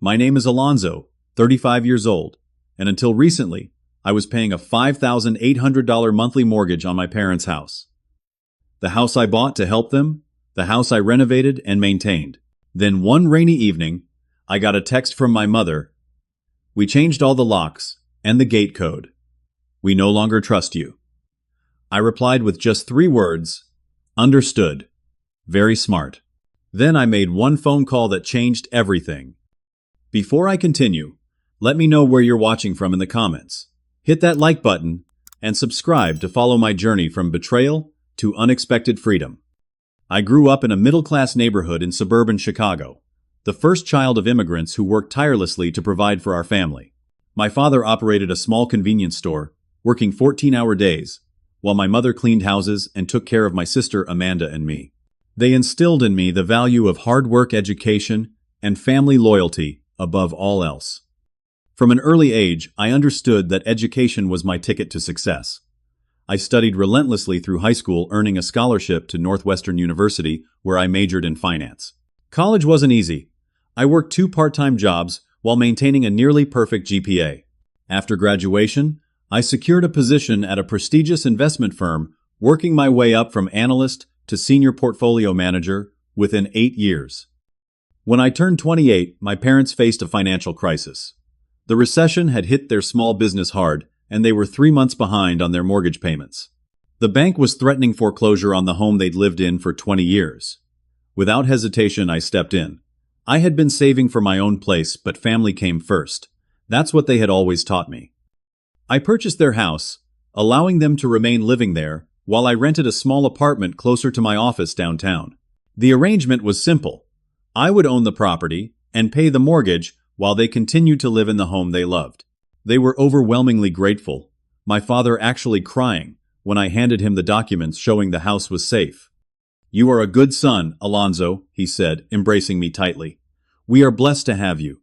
My name is Alonzo, 35 years old, and until recently, I was paying a $5,800 monthly mortgage on my parents' house. The house I bought to help them, the house I renovated and maintained. Then one rainy evening, I got a text from my mother. We changed all the locks and the gate code. We no longer trust you. I replied with just 3 words, understood. Very smart. Then I made one phone call that changed everything. Before I continue, let me know where you're watching from in the comments. Hit that like button and subscribe to follow my journey from betrayal to unexpected freedom. I grew up in a middle-class neighborhood in suburban Chicago, the first child of immigrants who worked tirelessly to provide for our family. My father operated a small convenience store, working 14-hour days, while my mother cleaned houses and took care of my sister Amanda and me. They instilled in me the value of hard work, education, and family loyalty above all else. From an early age, I understood that education was my ticket to success. I studied relentlessly through high school, earning a scholarship to Northwestern University, where I majored in finance. College wasn't easy. I worked 2 part-time jobs while maintaining a nearly perfect GPA. After graduation, I secured a position at a prestigious investment firm, working my way up from analyst to senior portfolio manager within 8 years. When I turned 28, my parents faced a financial crisis. The recession had hit their small business hard, and they were 3 months behind on their mortgage payments. The bank was threatening foreclosure on the home they'd lived in for 20 years. Without hesitation, I stepped in. I had been saving for my own place, but family came first. That's what they had always taught me. I purchased their house, allowing them to remain living there, while I rented a small apartment closer to my office downtown. The arrangement was simple. I would own the property and pay the mortgage while they continued to live in the home they loved. They were overwhelmingly grateful, my father actually crying when I handed him the documents showing the house was safe. "You are a good son, Alonzo," he said, embracing me tightly. "We are blessed to have you."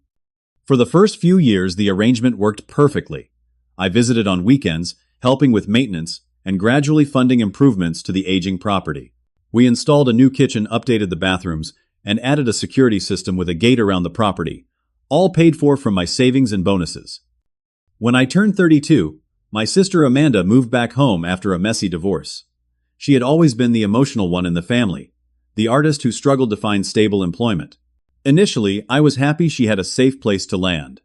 For the first few years, the arrangement worked perfectly. I visited on weekends, helping with maintenance, and gradually funding improvements to the aging property. We installed a new kitchen, updated the bathrooms, and added a security system with a gate around the property, all paid for from my savings and bonuses. When I turned 32, my sister Amanda moved back home after a messy divorce. She had always been the emotional one in the family, the artist who struggled to find stable employment. Initially, I was happy she had a safe place to land.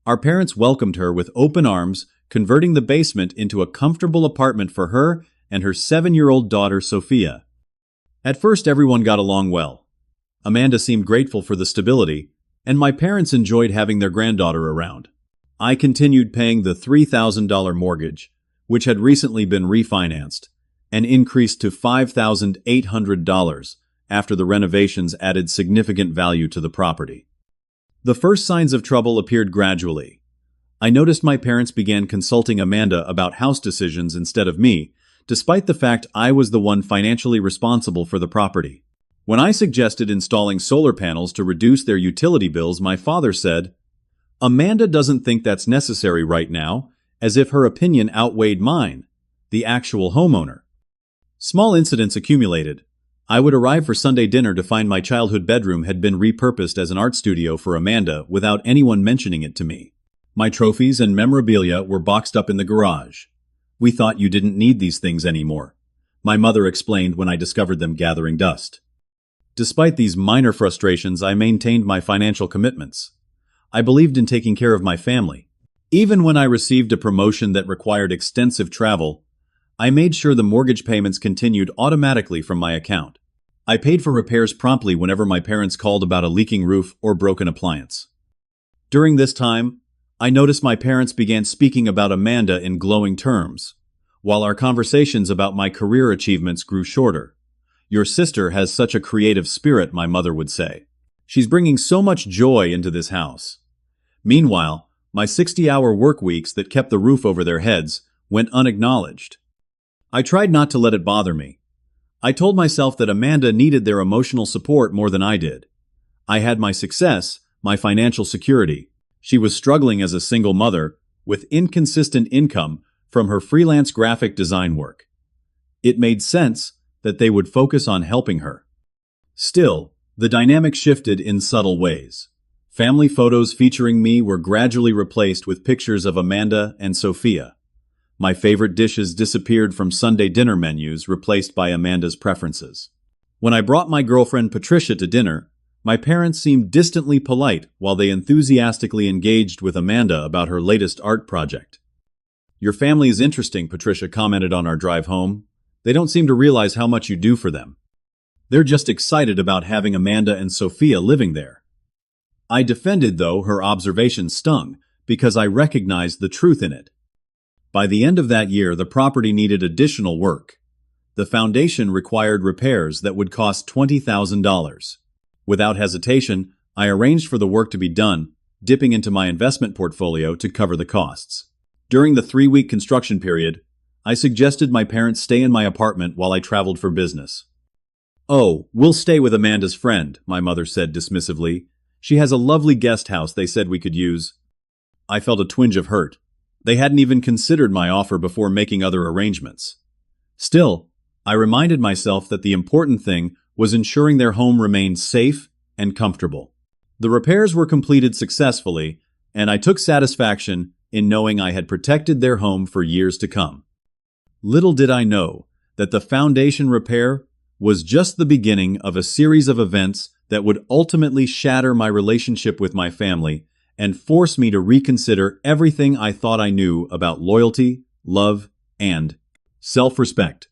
Our parents welcomed her with open arms, converting the basement into a comfortable apartment for her and her 7-year-old daughter, Sophia. At first, everyone got along well. Amanda seemed grateful for the stability, and my parents enjoyed having their granddaughter around. I continued paying the $3,000 mortgage, which had recently been refinanced, and increased to $5,800 after the renovations added significant value to the property. The first signs of trouble appeared gradually. I noticed my parents began consulting Amanda about house decisions instead of me, despite the fact I was the one financially responsible for the property. When I suggested installing solar panels to reduce their utility bills, my father said, "Amanda doesn't think that's necessary right now," as if her opinion outweighed mine, the actual homeowner. Small incidents accumulated. I would arrive for Sunday dinner to find my childhood bedroom had been repurposed as an art studio for Amanda without anyone mentioning it to me. My trophies and memorabilia were boxed up in the garage. "We thought you didn't need these things anymore," my mother explained when I discovered them gathering dust. Despite these minor frustrations, I maintained my financial commitments. I believed in taking care of my family. Even when I received a promotion that required extensive travel, I made sure the mortgage payments continued automatically from my account. I paid for repairs promptly whenever my parents called about a leaking roof or broken appliance. During this time, I noticed my parents began speaking about Amanda in glowing terms, while our conversations about my career achievements grew shorter. "Your sister has such a creative spirit," my mother would say. "She's bringing so much joy into this house." Meanwhile, my 60-hour work weeks that kept the roof over their heads went unacknowledged. I tried not to let it bother me. I told myself that Amanda needed their emotional support more than I did. I had my success, my financial security. She was struggling as a single mother, with inconsistent income from her freelance graphic design work. It made sense that they would focus on helping her. Still, the dynamic shifted in subtle ways. Family photos featuring me were gradually replaced with pictures of Amanda and Sophia. My favorite dishes disappeared from Sunday dinner menus, replaced by Amanda's preferences. When I brought my girlfriend Patricia to dinner, my parents seemed distantly polite while they enthusiastically engaged with Amanda about her latest art project. "Your family is interesting," Patricia commented on our drive home. "They don't seem to realize how much you do for them. They're just excited about having Amanda and Sophia living there." I defended, though her observation stung, because I recognized the truth in it. By the end of that year, the property needed additional work. The foundation required repairs that would cost $20,000. Without hesitation, I arranged for the work to be done, dipping into my investment portfolio to cover the costs. During the 3-week construction period, I suggested my parents stay in my apartment while I traveled for business. "Oh, we'll stay with Amanda's friend," my mother said dismissively. "She has a lovely guest house they said we could use." I felt a twinge of hurt. They hadn't even considered my offer before making other arrangements. Still, I reminded myself that the important thing was ensuring their home remained safe and comfortable. The repairs were completed successfully, and I took satisfaction in knowing I had protected their home for years to come. Little did I know that the foundation repair was just the beginning of a series of events that would ultimately shatter my relationship with my family and force me to reconsider everything I thought I knew about loyalty, love, and self-respect.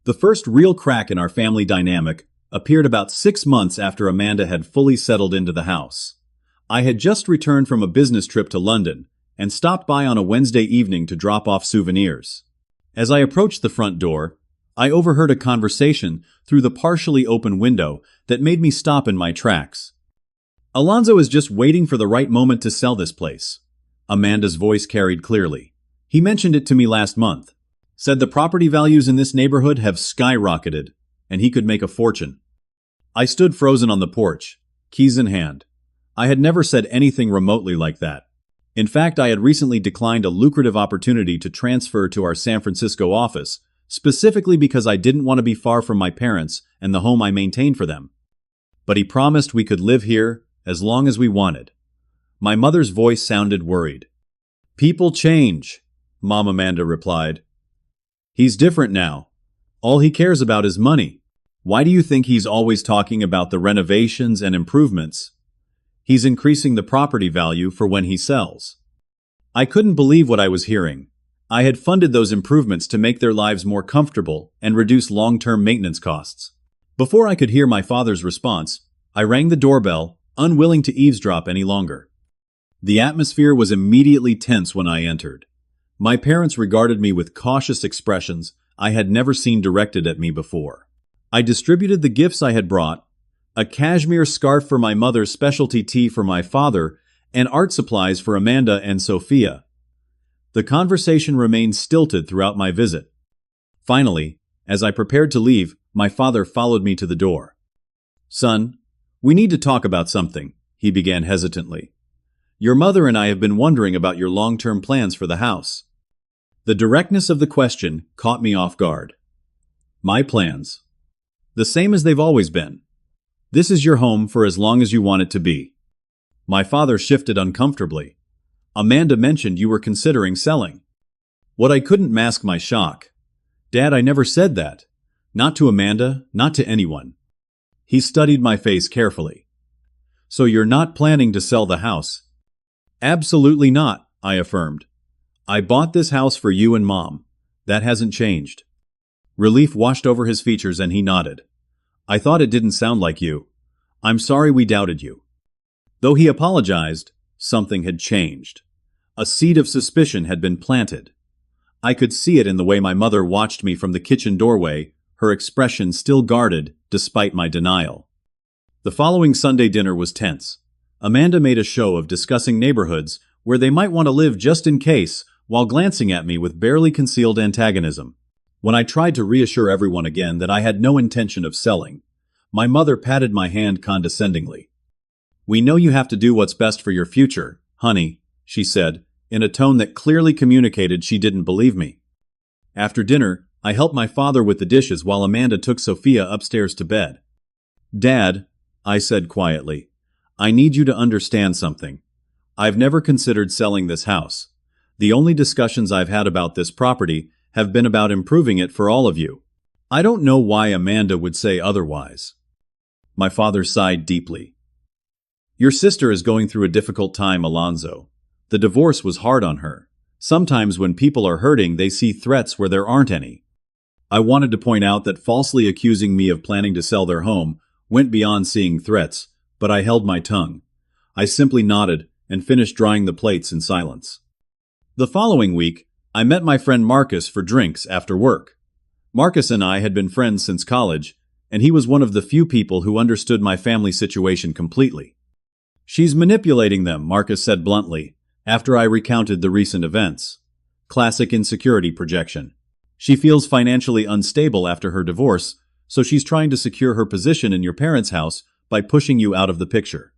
The first real crack in our family dynamic appeared about 6 months after Amanda had fully settled into the house. I had just returned from a business trip to London and stopped by on a Wednesday evening to drop off souvenirs. As I approached the front door, I overheard a conversation through the partially open window that made me stop in my tracks. "Alonzo is just waiting for the right moment to sell this place." Amanda's voice carried clearly. "He mentioned it to me last month. Said the property values in this neighborhood have skyrocketed, and he could make a fortune." I stood frozen on the porch, keys in hand. I had never said anything remotely like that. In fact, I had recently declined a lucrative opportunity to transfer to our San Francisco office, specifically because I didn't want to be far from my parents and the home I maintained for them. But he promised we could live here as long as we wanted. My mother's voice sounded worried. "People change," Mom Amanda replied. "He's different now. All he cares about is money. Why do you think he's always talking about the renovations and improvements? He's increasing the property value for when he sells." I couldn't believe what I was hearing. I had funded those improvements to make their lives more comfortable and reduce long-term maintenance costs. Before I could hear my father's response, I rang the doorbell, unwilling to eavesdrop any longer. The atmosphere was immediately tense when I entered. My parents regarded me with cautious expressions I had never seen directed at me before. I distributed the gifts I had brought, a cashmere scarf for my mother's specialty tea for my father, and art supplies for Amanda and Sophia. The conversation remained stilted throughout my visit. Finally, as I prepared to leave, my father followed me to the door. "Son, we need to talk about something," he began hesitantly. "Your mother and I have been wondering about your long-term plans for the house." The directness of the question caught me off guard. "My plans? The same as they've always been. This is your home for as long as you want it to be." My father shifted uncomfortably. "Amanda mentioned you were considering selling." What I couldn't mask my shock. "Dad, I never said that. Not to Amanda, not to anyone." He studied my face carefully. "So you're not planning to sell the house?" "Absolutely not," I affirmed. "I bought this house for you and Mom. That hasn't changed." Relief washed over his features and he nodded. "I thought it didn't sound like you. I'm sorry we doubted you." Though he apologized, something had changed. A seed of suspicion had been planted. I could see it in the way my mother watched me from the kitchen doorway, her expression still guarded despite my denial. The following Sunday dinner was tense. Amanda made a show of discussing neighborhoods where they might want to live just in case, while glancing at me with barely concealed antagonism. When I tried to reassure everyone again that I had no intention of selling, my mother patted my hand condescendingly. "We know you have to do what's best for your future, honey," she said, in a tone that clearly communicated she didn't believe me. After dinner, I helped my father with the dishes while Amanda took Sophia upstairs to bed. "Dad," I said quietly, I need you to understand something. I've never considered selling this house. The only discussions I've had about this property have been about improving it for all of you. I don't know why Amanda would say otherwise. My father sighed deeply. Your sister is going through a difficult time, Alonzo. The divorce was hard on her. Sometimes when people are hurting, they see threats where there aren't any. I wanted to point out that falsely accusing me of planning to sell their home went beyond seeing threats, but I held my tongue. I simply nodded and finished drying the plates in silence. The following week, I met my friend Marcus for drinks after work. Marcus and I had been friends since college, and he was one of the few people who understood my family situation completely. She's manipulating them, Marcus said bluntly, after I recounted the recent events. Classic insecurity projection. She feels financially unstable after her divorce, so she's trying to secure her position in your parents' house by pushing you out of the picture.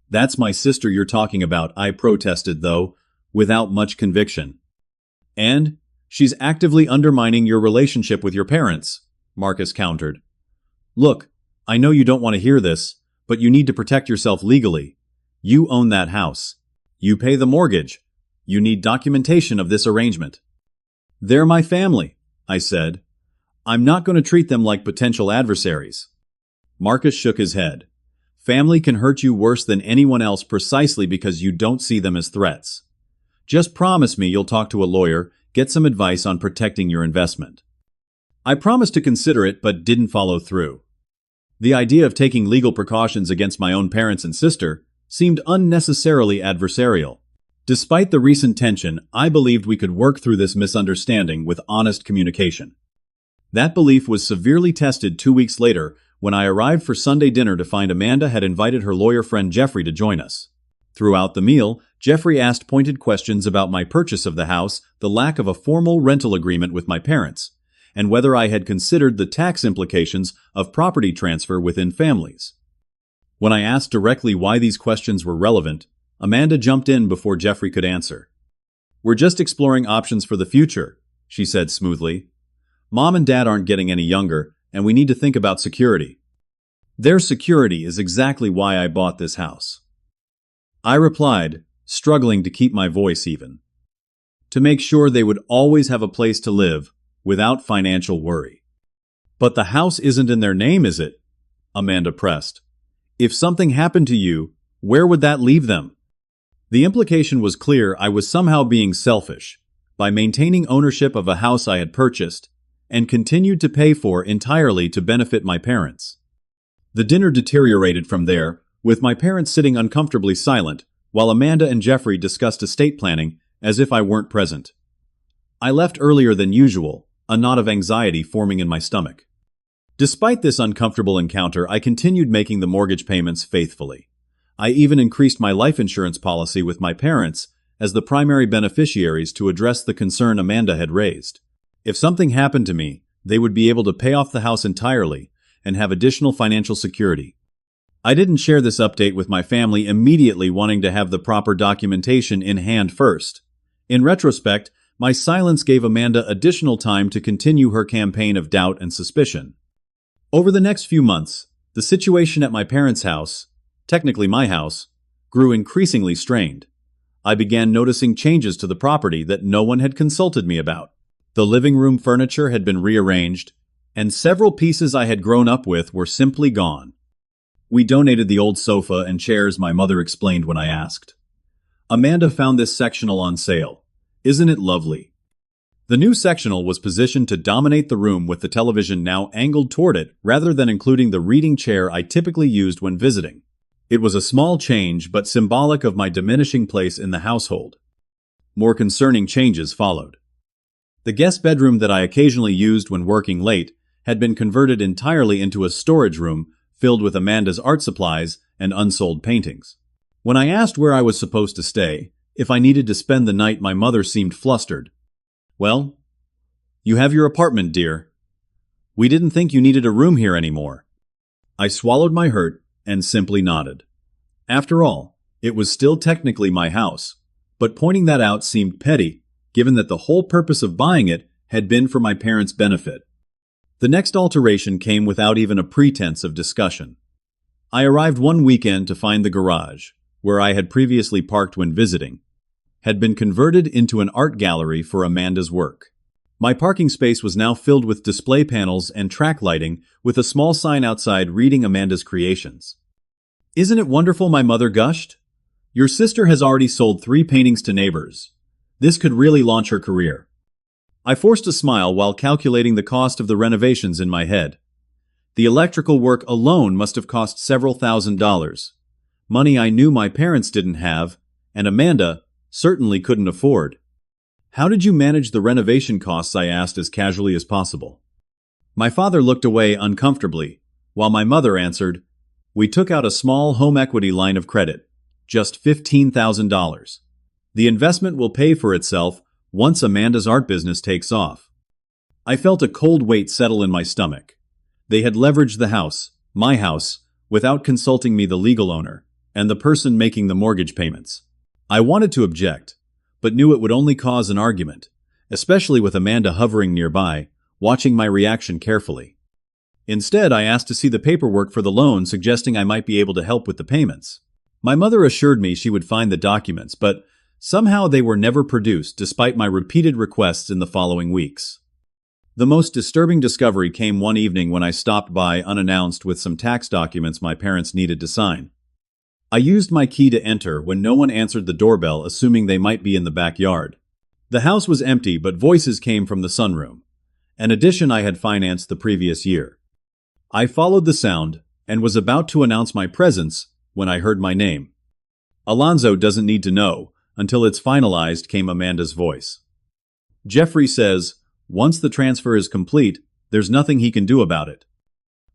That's my sister you're talking about, I protested, though, without much conviction. And she's actively undermining your relationship with your parents, Marcus countered. Look, I know you don't want to hear this, but you need to protect yourself legally. You own that house. You pay the mortgage. You need documentation of this arrangement. They're my family, I said. I'm not going to treat them like potential adversaries. Marcus shook his head. Family can hurt you worse than anyone else precisely because you don't see them as threats. Just promise me you'll talk to a lawyer, get some advice on protecting your investment. I promised to consider it but didn't follow through. The idea of taking legal precautions against my own parents and sister seemed unnecessarily adversarial. Despite the recent tension, I believed we could work through this misunderstanding with honest communication. That belief was severely tested 2 weeks later when I arrived for Sunday dinner to find Amanda had invited her lawyer friend Jeffrey to join us. Throughout the meal, Jeffrey asked pointed questions about my purchase of the house, the lack of a formal rental agreement with my parents, and whether I had considered the tax implications of property transfer within families. When I asked directly why these questions were relevant, Amanda jumped in before Jeffrey could answer. We're just exploring options for the future, she said smoothly. Mom and Dad aren't getting any younger, and we need to think about security. Their security is exactly why I bought this house. I replied, struggling to keep my voice even. To make sure they would always have a place to live without financial worry. But the house isn't in their name, is it? Amanda pressed. If something happened to you, where would that leave them? The implication was clear. I was somehow being selfish by maintaining ownership of a house I had purchased and continued to pay for entirely to benefit my parents. The dinner deteriorated from there, with my parents sitting uncomfortably silent while Amanda and Jeffrey discussed estate planning as if I weren't present. I left earlier than usual, a knot of anxiety forming in my stomach. Despite this uncomfortable encounter, I continued making the mortgage payments faithfully. I even increased my life insurance policy with my parents as the primary beneficiaries to address the concern Amanda had raised. If something happened to me, they would be able to pay off the house entirely and have additional financial security. I didn't share this update with my family immediately, wanting to have the proper documentation in hand first. In retrospect, my silence gave Amanda additional time to continue her campaign of doubt and suspicion. Over the next few months, the situation at my parents' house, technically my house, grew increasingly strained. I began noticing changes to the property that no one had consulted me about. The living room furniture had been rearranged, and several pieces I had grown up with were simply gone. We donated the old sofa and chairs, my mother explained when I asked. Amanda found this sectional on sale. Isn't it lovely? The new sectional was positioned to dominate the room, with the television now angled toward it rather than including the reading chair I typically used when visiting. It was a small change, but symbolic of my diminishing place in the household. More concerning changes followed. The guest bedroom that I occasionally used when working late had been converted entirely into a storage room filled with Amanda's art supplies and unsold paintings. When I asked where I was supposed to stay, if I needed to spend the night, my mother seemed flustered. Well, you have your apartment, dear. We didn't think you needed a room here anymore. I swallowed my hurt and simply nodded. After all, it was still technically my house, but pointing that out seemed petty, given that the whole purpose of buying it had been for my parents' benefit. The next alteration came without even a pretense of discussion. I arrived one weekend to find the garage, where I had previously parked when visiting, had been converted into an art gallery for Amanda's work. My parking space was now filled with display panels and track lighting, with a small sign outside reading Amanda's creations. "Isn't it wonderful?" my mother gushed. "Your sister has already sold 3 paintings to neighbors. This could really launch her career." I forced a smile while calculating the cost of the renovations in my head. The electrical work alone must have cost several $1,000s. Money I knew my parents didn't have, and Amanda certainly couldn't afford. "How did you manage the renovation costs?" I asked as casually as possible. My father looked away uncomfortably, while my mother answered, "We took out a small home equity line of credit, just $15,000. The investment will pay for itself once Amanda's art business takes off." I felt a cold weight settle in my stomach. They had leveraged the house, my house, without consulting me, the legal owner, and the person making the mortgage payments. I wanted to object, but knew it would only cause an argument, especially with Amanda hovering nearby, watching my reaction carefully. Instead, I asked to see the paperwork for the loan, suggesting I might be able to help with the payments. My mother assured me she would find the documents, but somehow they were never produced despite my repeated requests in the following weeks. The most disturbing discovery came one evening when I stopped by unannounced with some tax documents my parents needed to sign. I used my key to enter when no one answered the doorbell, assuming they might be in the backyard. The house was empty, but voices came from the sunroom, an addition I had financed the previous year. I followed the sound and was about to announce my presence when I heard my name. "Alonzo doesn't need to know until it's finalized," came Amanda's voice. "Jeffrey says once the transfer is complete, there's nothing he can do about it."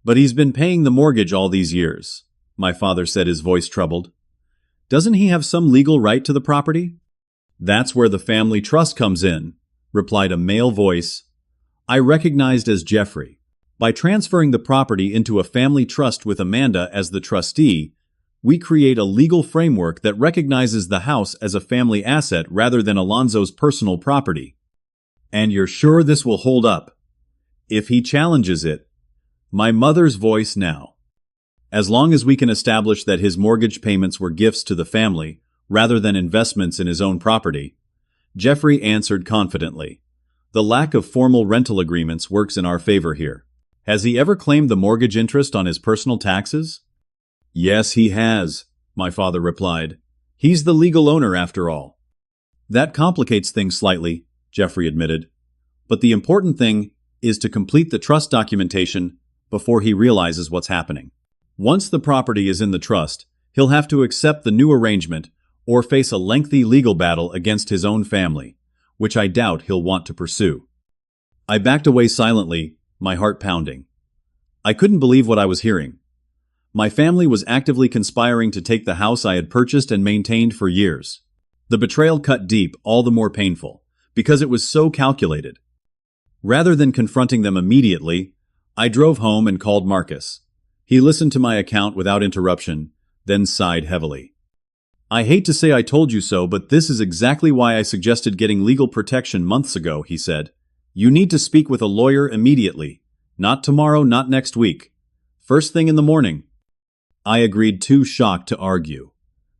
"But he's been paying the mortgage all these years," my father said, his voice troubled. "Doesn't he have some legal right to the property?" "That's where the family trust comes in," replied a male voice I recognized as Jeffrey. "By transferring the property into a family trust with Amanda as the trustee, we create a legal framework that recognizes the house as a family asset rather than Alonzo's personal property." "And you're sure this will hold up?" "If he challenges it." My mother's voice now. "As long as we can establish that his mortgage payments were gifts to the family, rather than investments in his own property," Jeffrey answered confidently. "The lack of formal rental agreements works in our favor here." "Has he ever claimed the mortgage interest on his personal taxes?" "Yes, he has," my father replied. "He's the legal owner after all." "That complicates things slightly," Jeffrey admitted. "But the important thing is to complete the trust documentation before he realizes what's happening. Once the property is in the trust, he'll have to accept the new arrangement or face a lengthy legal battle against his own family, which I doubt he'll want to pursue." I backed away silently, my heart pounding. I couldn't believe what I was hearing. My family was actively conspiring to take the house I had purchased and maintained for years. The betrayal cut deep, all the more painful, because it was so calculated. Rather than confronting them immediately, I drove home and called Marcus. He listened to my account without interruption, then sighed heavily. "I hate to say I told you so, but this is exactly why I suggested getting legal protection months ago," he said. "You need to speak with a lawyer immediately. Not tomorrow, not next week. First thing in the morning." I agreed, too shocked to argue.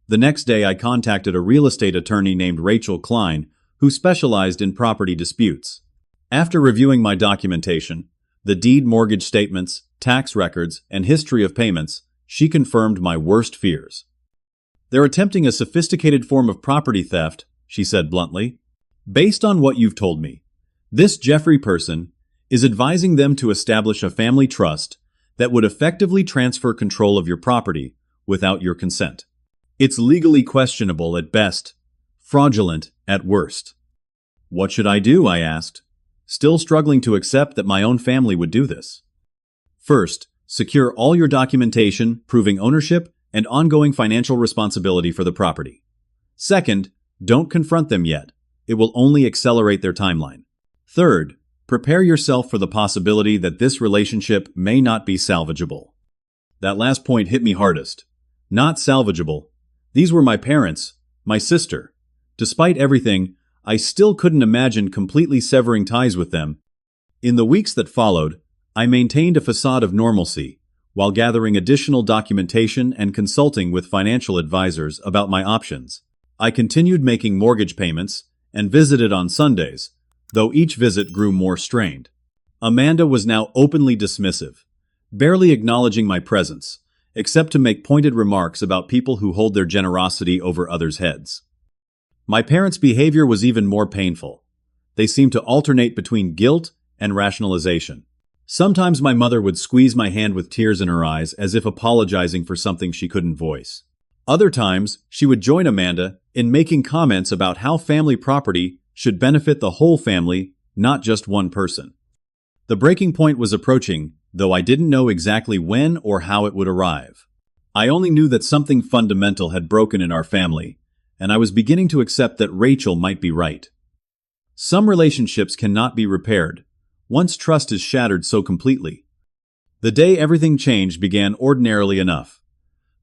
The next day I contacted a real estate attorney named Rachel Klein, who specialized in property disputes. After reviewing my documentation, the deed, mortgage statements, tax records, and history of payments, she confirmed my worst fears. "They're attempting a sophisticated form of property theft," she said bluntly. "Based on what you've told me, this Jeffrey person is advising them to establish a family trust that would effectively transfer control of your property without your consent. It's legally questionable at best, fraudulent at worst." "What should I do?" I asked, still struggling to accept that my own family would do this. "First, secure all your documentation proving ownership and ongoing financial responsibility for the property. Second, don't confront them yet. It will only accelerate their timeline. Third, prepare yourself for the possibility that this relationship may not be salvageable." That last point hit me hardest. Not salvageable. These were my parents, my sister. Despite everything, I still couldn't imagine completely severing ties with them. In the weeks that followed, I maintained a facade of normalcy, while gathering additional documentation and consulting with financial advisors about my options. I continued making mortgage payments and visited on Sundays, though each visit grew more strained. Amanda was now openly dismissive, barely acknowledging my presence, except to make pointed remarks about people who hold their generosity over others' heads. My parents' behavior was even more painful. They seemed to alternate between guilt and rationalization. Sometimes my mother would squeeze my hand with tears in her eyes as if apologizing for something she couldn't voice. Other times, she would join Amanda in making comments about how family property should benefit the whole family, not just one person. The breaking point was approaching, though I didn't know exactly when or how it would arrive. I only knew that something fundamental had broken in our family, and I was beginning to accept that Rachel might be right. Some relationships cannot be repaired, once trust is shattered so completely. The day everything changed began ordinarily enough.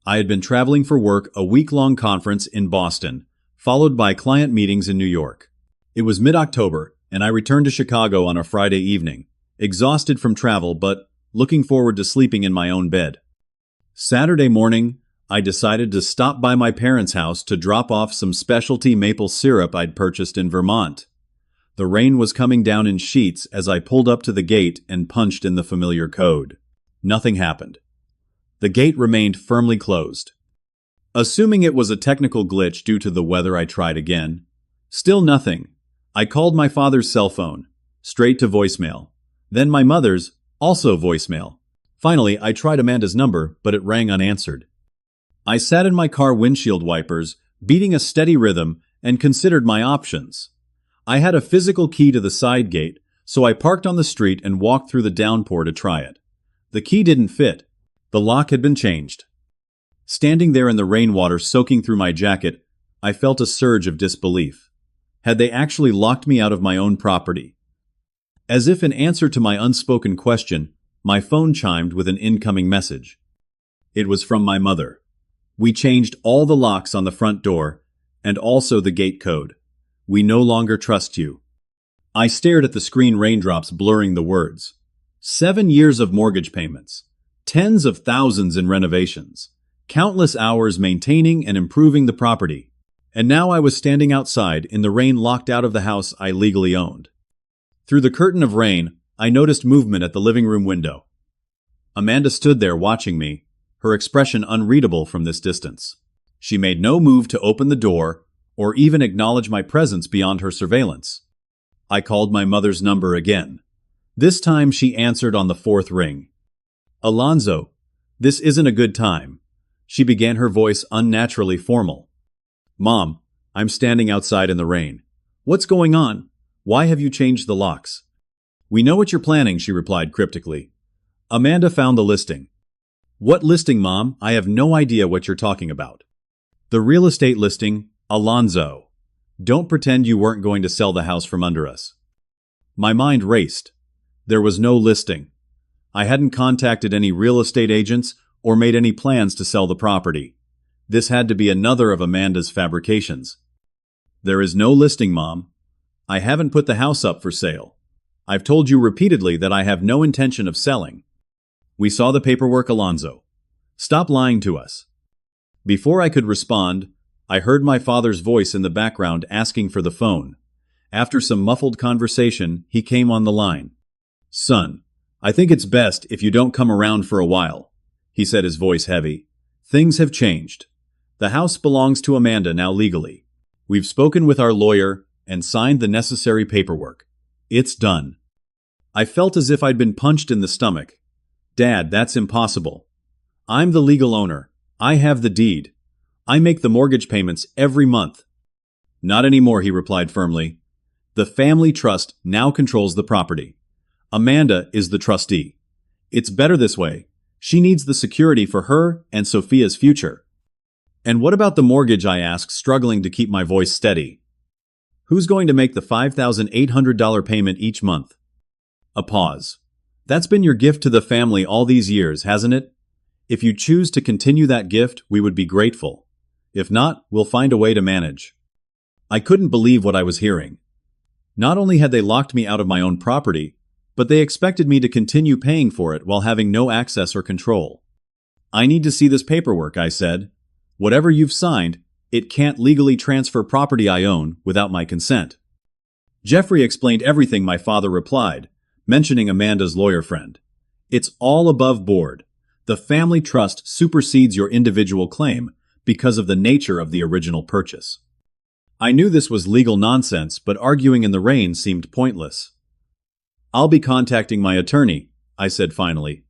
I had been traveling for work, a week-long conference in Boston, followed by client meetings in New York. It was mid-October, and I returned to Chicago on a Friday evening, exhausted from travel but looking forward to sleeping in my own bed. Saturday morning, I decided to stop by my parents' house to drop off some specialty maple syrup I'd purchased in Vermont. The rain was coming down in sheets as I pulled up to the gate and punched in the familiar code. Nothing happened. The gate remained firmly closed. Assuming it was a technical glitch due to the weather, I tried again. Still nothing. I called my father's cell phone, straight to voicemail. Then my mother's, also voicemail. Finally, I tried Amanda's number, but it rang unanswered. I sat in my car windshield wipers, beating a steady rhythm, and considered my options. I had a physical key to the side gate, so I parked on the street and walked through the downpour to try it. The key didn't fit. The lock had been changed. Standing there in the rainwater soaking through my jacket, I felt a surge of disbelief. Had they actually locked me out of my own property? As if in answer to my unspoken question, my phone chimed with an incoming message. It was from my mother. We changed all the locks on the front door, and also the gate code. We no longer trust you. I stared at the screen, raindrops blurring the words. 7 years of mortgage payments. Tens of thousands in renovations. Countless hours maintaining and improving the property. And now I was standing outside in the rain, locked out of the house I legally owned. Through the curtain of rain, I noticed movement at the living room window. Amanda stood there watching me, her expression unreadable from this distance. She made no move to open the door or even acknowledge my presence beyond her surveillance. I called my mother's number again. This time she answered on the 4th ring. Alonzo, this isn't a good time. She began, her voice unnaturally formal. Mom, I'm standing outside in the rain. What's going on? Why have you changed the locks? We know what you're planning, she replied cryptically. Amanda found the listing. What listing, Mom? I have no idea what you're talking about. The real estate listing, Alonzo. Don't pretend you weren't going to sell the house from under us. My mind raced. There was no listing. I hadn't contacted any real estate agents or made any plans to sell the property. This had to be another of Amanda's fabrications. There is no listing, Mom. I haven't put the house up for sale. I've told you repeatedly that I have no intention of selling. We saw the paperwork, Alonzo. Stop lying to us. Before I could respond, I heard my father's voice in the background asking for the phone. After some muffled conversation, he came on the line. Son, I think it's best if you don't come around for a while, he said, his voice heavy. Things have changed. The house belongs to Amanda now legally. We've spoken with our lawyer and signed the necessary paperwork. It's done. I felt as if I'd been punched in the stomach. Dad, that's impossible. I'm the legal owner. I have the deed. I make the mortgage payments every month. Not anymore, he replied firmly. The family trust now controls the property. Amanda is the trustee. It's better this way. She needs the security for her and Sophia's future. And what about the mortgage, I asked, struggling to keep my voice steady. Who's going to make the $5,800 payment each month? A pause. That's been your gift to the family all these years, hasn't it? If you choose to continue that gift, we would be grateful. If not, we'll find a way to manage. I couldn't believe what I was hearing. Not only had they locked me out of my own property, but they expected me to continue paying for it while having no access or control. I need to see this paperwork, I said. Whatever you've signed, it can't legally transfer property I own without my consent. Jeffrey explained everything, my father replied, mentioning Amanda's lawyer friend. It's all above board. The family trust supersedes your individual claim because of the nature of the original purchase. I knew this was legal nonsense, but arguing in the rain seemed pointless. I'll be contacting my attorney, I said finally.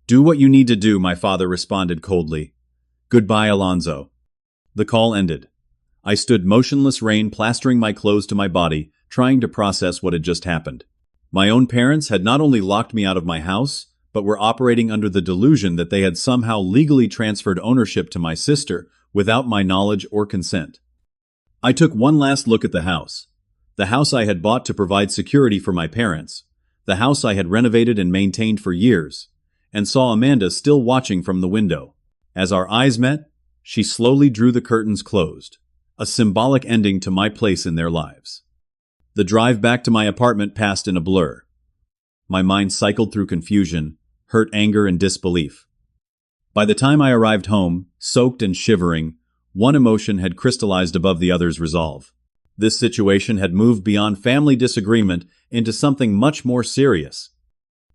Do what you need to do, my father responded coldly. Goodbye, Alonzo. The call ended. I stood motionless, rain plastering my clothes to my body, trying to process what had just happened. My own parents had not only locked me out of my house, but were operating under the delusion that they had somehow legally transferred ownership to my sister without my knowledge or consent. I took one last look at the house I had bought to provide security for my parents, the house I had renovated and maintained for years, and saw Amanda still watching from the window. As our eyes met, she slowly drew the curtains closed, a symbolic ending to my place in their lives. The drive back to my apartment passed in a blur. My mind cycled through confusion, hurt, anger, and disbelief. By the time I arrived home, soaked and shivering, one emotion had crystallized above the other's resolve. This situation had moved beyond family disagreement into something much more serious.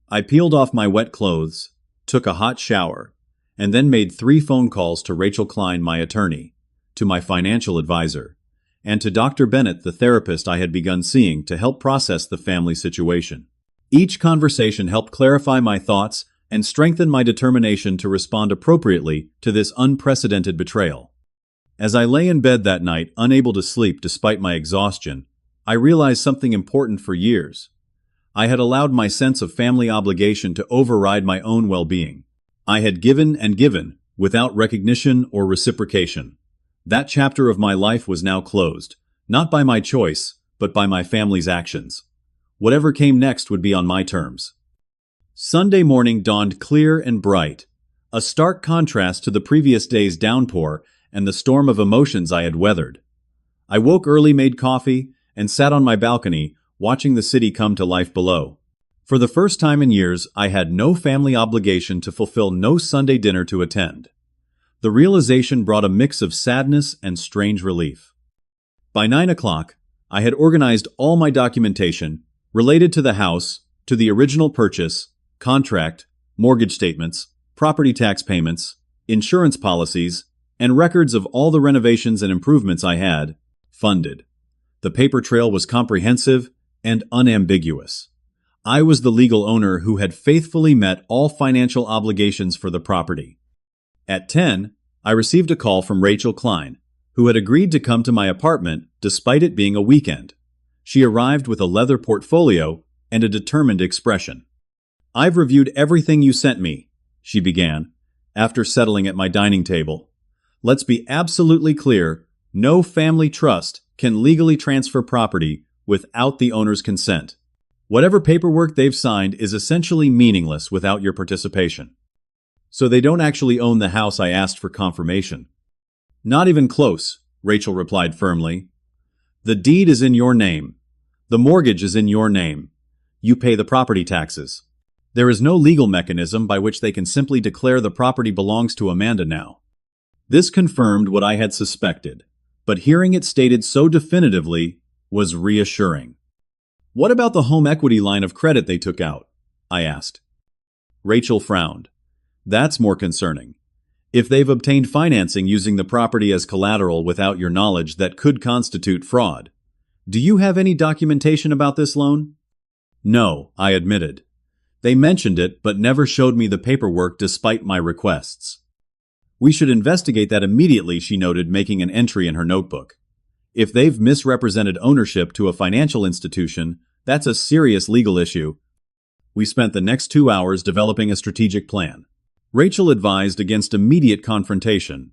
I peeled off my wet clothes, took a hot shower, and then made 3 phone calls to Rachel Klein, my attorney, to my financial advisor, and to Dr. Bennett, the therapist I had begun seeing to help process the family situation. Each conversation helped clarify my thoughts and strengthen my determination to respond appropriately to this unprecedented betrayal. As I lay in bed that night, unable to sleep despite my exhaustion, I realized something important. For years, I had allowed my sense of family obligation to override my own well-being. I had given and given without recognition or reciprocation. That chapter of my life was now closed, not by my choice, but by my family's actions. Whatever came next would be on my terms. Sunday morning dawned clear and bright, a stark contrast to the previous day's downpour and the storm of emotions I had weathered. I woke early, made coffee, and sat on my balcony, watching the city come to life below. For the first time in years, I had no family obligation to fulfill, no Sunday dinner to attend. The realization brought a mix of sadness and strange relief. By 9 o'clock, I had organized all my documentation related to the house, to the original purchase, contract, mortgage statements, property tax payments, insurance policies, and records of all the renovations and improvements I had funded. The paper trail was comprehensive and unambiguous. I was the legal owner who had faithfully met all financial obligations for the property. At 10, I received a call from Rachel Klein, who had agreed to come to my apartment despite it being a weekend. She arrived with a leather portfolio and a determined expression. "I've reviewed everything you sent me," she began, after settling at my dining table. "Let's be absolutely clear, no family trust can legally transfer property without the owner's consent. Whatever paperwork they've signed is essentially meaningless without your participation. So they don't actually own the house I asked for confirmation." "Not even close," Rachel replied firmly. "The deed is in your name. The mortgage is in your name. You pay the property taxes. There is no legal mechanism by which they can simply declare the property belongs to Amanda now." This confirmed what I had suspected, but hearing it stated so definitively was reassuring. "What about the home equity line of credit they took out?" I asked. Rachel frowned. "That's more concerning. If they've obtained financing using the property as collateral without your knowledge, that could constitute fraud. Do you have any documentation about this loan?" "No," I admitted. "They mentioned it but never showed me the paperwork despite my requests." "We should investigate that immediately," she noted, making an entry in her notebook. "If they've misrepresented ownership to a financial institution, that's a serious legal issue." We spent the next 2 hours developing a strategic plan. Rachel advised against immediate confrontation.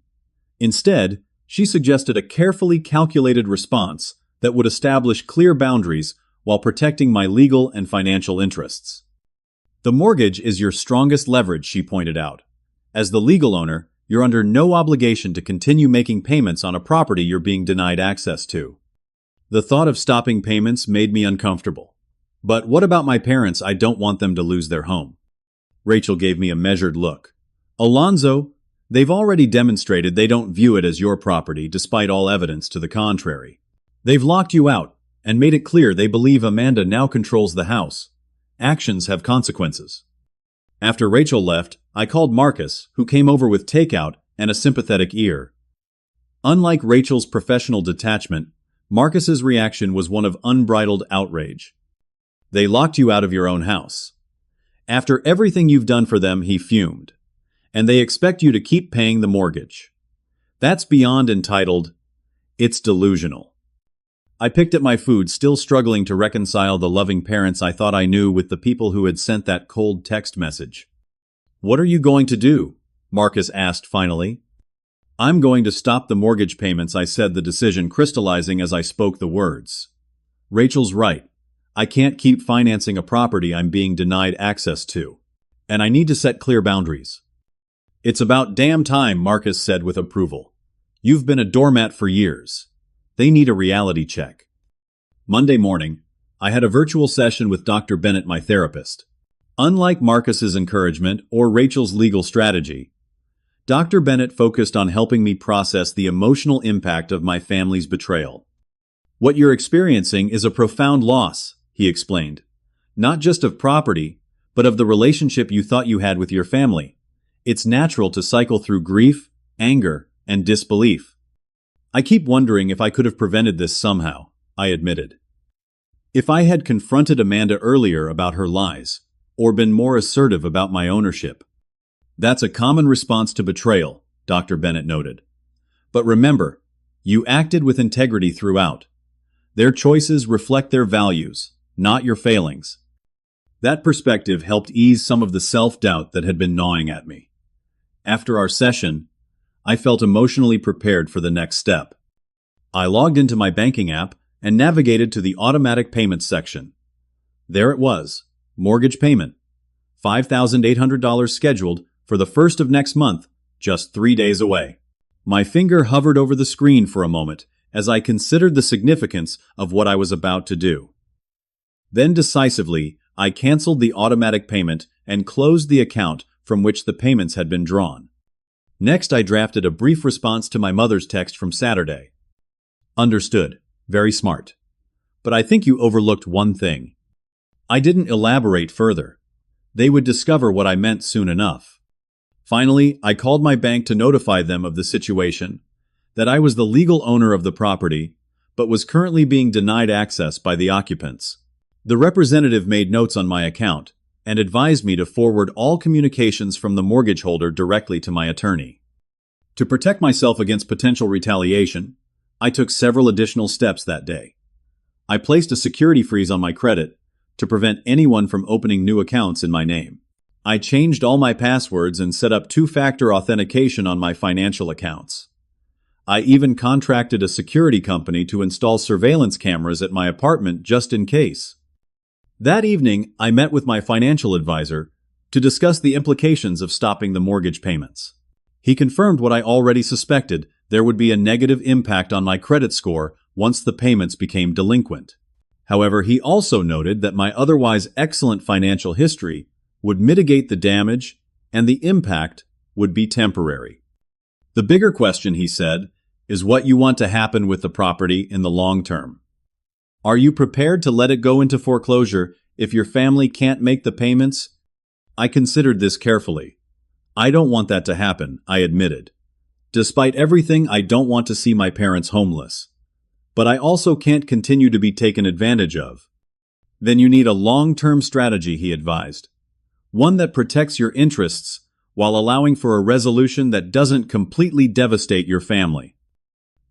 Instead, she suggested a carefully calculated response that would establish clear boundaries while protecting my legal and financial interests. "The mortgage is your strongest leverage," she pointed out. "As the legal owner, you're under no obligation to continue making payments on a property you're being denied access to." The thought of stopping payments made me uncomfortable. "But what about my parents? I don't want them to lose their home." Rachel gave me a measured look. Alonzo, they've already demonstrated they don't view it as your property despite all evidence to the contrary. They've locked you out and made it clear they believe Amanda now controls the house. Actions have consequences. After Rachel left, I called Marcus, who came over with takeout and a sympathetic ear. Unlike Rachel's professional detachment, Marcus's reaction was one of unbridled outrage. They locked you out of your own house. After everything you've done for them, he fumed. And they expect you to keep paying the mortgage. That's beyond entitled. It's delusional. I picked at my food, still struggling to reconcile the loving parents I thought I knew with the people who had sent that cold text message. "What are you going to do?" Marcus asked finally. "I'm going to stop the mortgage payments," I said, the decision crystallizing as I spoke the words. Rachel's right. I can't keep financing a property I'm being denied access to. And I need to set clear boundaries. "It's about damn time," Marcus said with approval. "You've been a doormat for years. They need a reality check." Monday morning, I had a virtual session with Dr. Bennett, my therapist. Unlike Marcus's encouragement or Rachel's legal strategy, Dr. Bennett focused on helping me process the emotional impact of my family's betrayal. "What you're experiencing is a profound loss," he explained. "Not just of property, but of the relationship you thought you had with your family. It's natural to cycle through grief, anger, and disbelief." "I keep wondering if I could have prevented this somehow," I admitted. "If I had confronted Amanda earlier about her lies, or been more assertive about my ownership." "That's a common response to betrayal," Dr. Bennett noted. "But remember, you acted with integrity throughout. Their choices reflect their values, not your failings." That perspective helped ease some of the self-doubt that had been gnawing at me. After our session, I felt emotionally prepared for the next step. I logged into my banking app and navigated to the automatic payments section. There it was, mortgage payment, $5,800 scheduled for the 1st of next month, just 3 days away. My finger hovered over the screen for a moment as I considered the significance of what I was about to do. Then decisively, I canceled the automatic payment and closed the account from which the payments had been drawn. Next, I drafted a brief response to my mother's text from Saturday. "Understood. Very smart. But I think you overlooked one thing." I didn't elaborate further. They would discover what I meant soon enough. Finally, I called my bank to notify them of the situation, that I was the legal owner of the property, but was currently being denied access by the occupants. The representative made notes on my account and advised me to forward all communications from the mortgage holder directly to my attorney. To protect myself against potential retaliation, I took several additional steps that day. I placed a security freeze on my credit to prevent anyone from opening new accounts in my name. I changed all my passwords and set up two-factor authentication on my financial accounts. I even contracted a security company to install surveillance cameras at my apartment just in case. That evening, I met with my financial advisor to discuss the implications of stopping the mortgage payments. He confirmed what I already suspected: there would be a negative impact on my credit score once the payments became delinquent. However, he also noted that my otherwise excellent financial history would mitigate the damage and the impact would be temporary. "The bigger question," he said, "is what you want to happen with the property in the long term. Are you prepared to let it go into foreclosure if your family can't make the payments?" I considered this carefully. "I don't want that to happen," I admitted. "Despite everything, I don't want to see my parents homeless. But I also can't continue to be taken advantage of." "Then you need a long-term strategy," he advised. "One that protects your interests while allowing for a resolution that doesn't completely devastate your family."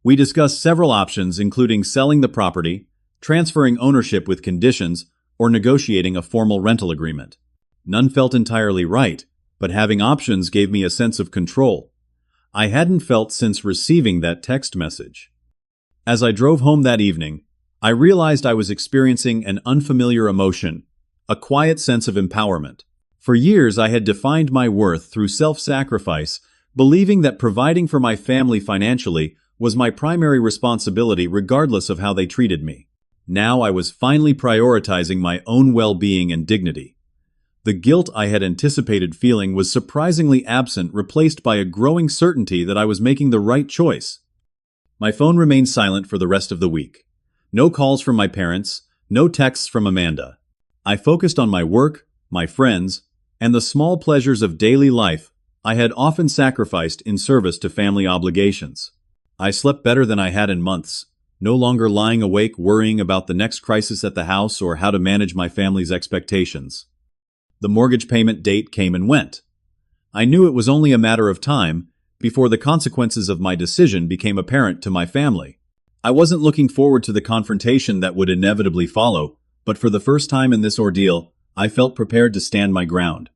We discussed several options, including selling the property, transferring ownership with conditions, or negotiating a formal rental agreement. None felt entirely right, but having options gave me a sense of control I hadn't felt since receiving that text message. As I drove home that evening, I realized I was experiencing an unfamiliar emotion, a quiet sense of empowerment. For years, I had defined my worth through self-sacrifice, believing that providing for my family financially was my primary responsibility regardless of how they treated me. Now I was finally prioritizing my own well-being and dignity. The guilt I had anticipated feeling was surprisingly absent, replaced by a growing certainty that I was making the right choice. My phone remained silent for the rest of the week. No calls from my parents, no texts from Amanda. I focused on my work, my friends, and the small pleasures of daily life I had often sacrificed in service to family obligations. I slept better than I had in months, no longer lying awake worrying about the next crisis at the house or how to manage my family's expectations. The mortgage payment date came and went. I knew it was only a matter of time before the consequences of my decision became apparent to my family. I wasn't looking forward to the confrontation that would inevitably follow, but for the first time in this ordeal, I felt prepared to stand my ground.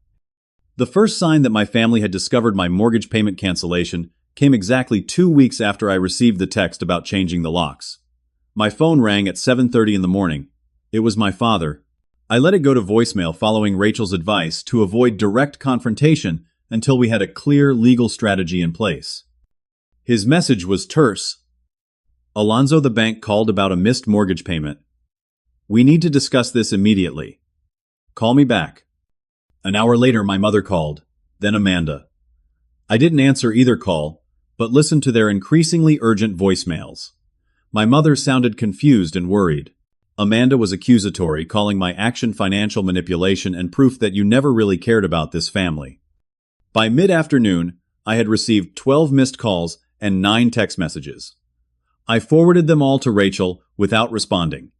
The first sign that my family had discovered my mortgage payment cancellation came exactly 2 weeks after I received the text about changing the locks. My phone rang at 7:30 in the morning. It was my father. I let it go to voicemail following Rachel's advice to avoid direct confrontation until we had a clear legal strategy in place. His message was terse. Alonzo, the bank called about a missed mortgage payment. We need to discuss this immediately. Call me back. An hour later, my mother called, then Amanda. I didn't answer either call, but listened to their increasingly urgent voicemails. My mother sounded confused and worried. Amanda was accusatory, calling my action financial manipulation and proof that you never really cared about this family. By mid-afternoon, I had received 12 missed calls and 9 text messages. I forwarded them all to Rachel without responding.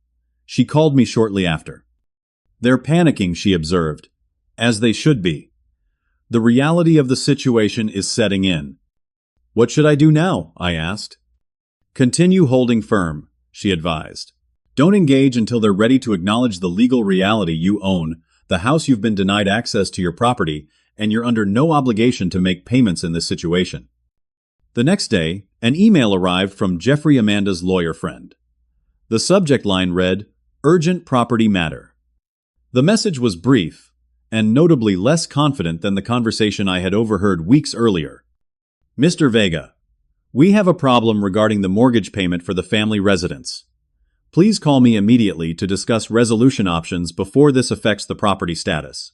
She called me shortly after. They're panicking, she observed, as they should be. The reality of the situation is setting in. What should I do now? I asked. Continue holding firm, she advised. Don't engage until they're ready to acknowledge the legal reality you own, the house you've been denied access to your property, and you're under no obligation to make payments in this situation. The next day, an email arrived from Jeffrey, Amanda's lawyer friend. The subject line read, Urgent Property Matter. The message was brief, and notably less confident than the conversation I had overheard weeks earlier. Mr. Vega, we have a problem regarding the mortgage payment for the family residence. Please call me immediately to discuss resolution options before this affects the property status.